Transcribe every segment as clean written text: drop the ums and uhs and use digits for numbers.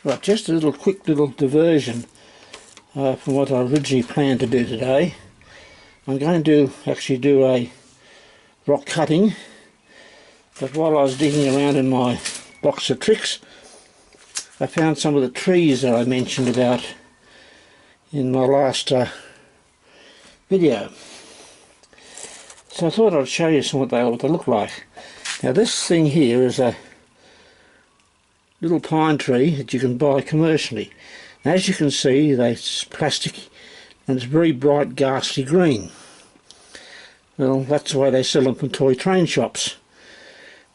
Right, just a little quick little diversion from what I originally planned to do today. I'm going to actually do a rock cutting, but while I was digging around in my box of tricks, I found some of the trees that I mentioned about in my last video. So I thought I'd show you what they look like. Now this thing here is a little pine tree that you can buy commercially. And as you can see, it's plastic and it's very bright ghastly green. Well, that's the way they sell them from toy train shops.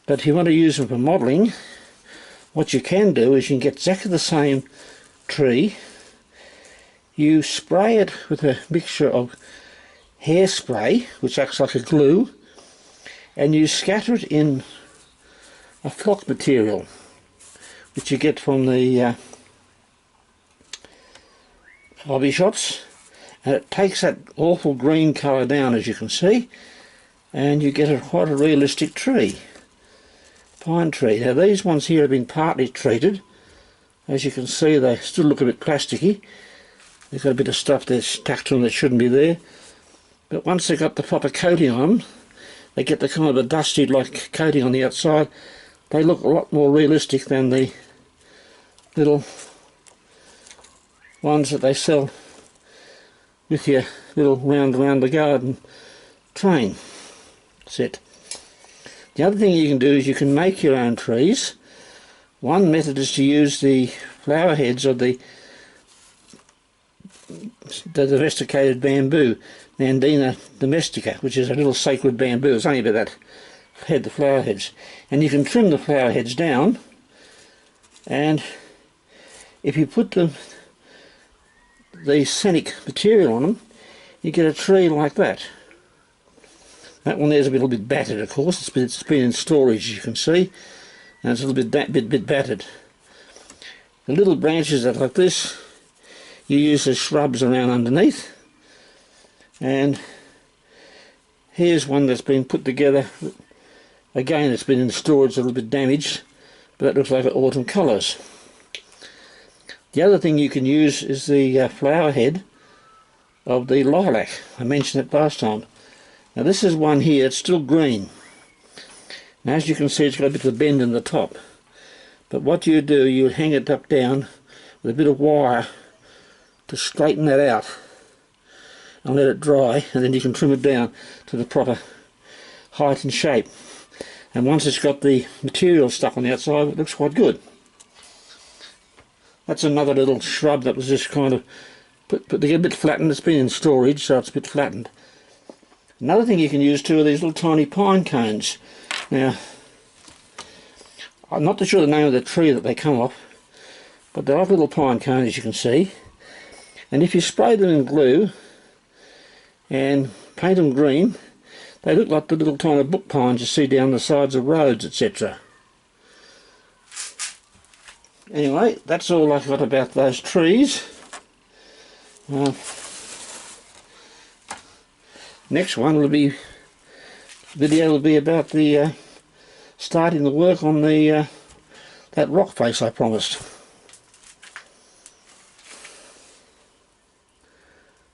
But if you want to use them for modelling, what you can do is you can get exactly the same tree. You spray it with a mixture of hairspray, which acts like a glue, and you scatter it in a flock material which you get from the hobby shops, and it takes that awful green colour down, as you can see, and you get quite a realistic tree, pine tree. Now these ones here have been partly treated. As you can see, they still look a bit plasticky. They've got a bit of stuff that's stuck to them that shouldn't be there, but once they've got the proper coating on them, they get the kind of a dusty like coating on the outside. They look a lot more realistic than the little ones that they sell with your little round the garden train set. The other thing you can do is you can make your own trees. One method is to use the flower heads of the domesticated bamboo, Nandina domestica, which is a little sacred bamboo. It's only about that head, the flower heads, and you can trim the flower heads down, and if you put the scenic material on them, you get a tree like that. That one there's a little bit battered, of course. It's been in storage, as you can see, and it's a little bit battered. The little branches that are like this, you use as shrubs around underneath. And here's one that's been put together. Again, it's been in storage, a little bit damaged, but that looks like autumn colours. The other thing you can use is the flower head of the lilac. I mentioned it last time. Now this is one here, it's still green. Now as you can see, it's got a bit of a bend in the top. But what you do, you hang it up down with a bit of wire to straighten that out and let it dry, and then you can trim it down to the proper height and shape. And once it's got the material stuck on the outside, it looks quite good. That's another little shrub that was just kind of put together, a bit flattened. It's been in storage, so it's a bit flattened. Another thing you can use too are these little tiny pine cones. Now, I'm not too sure the name of the tree that they come off, but they're like little pine cones, as you can see. And if you spray them in glue and paint them green, they look like the little tiny book pines you see down the sides of roads, etc. Anyway, that's all I've got about those trees. Next video will be about the starting the work on the that rock face I promised.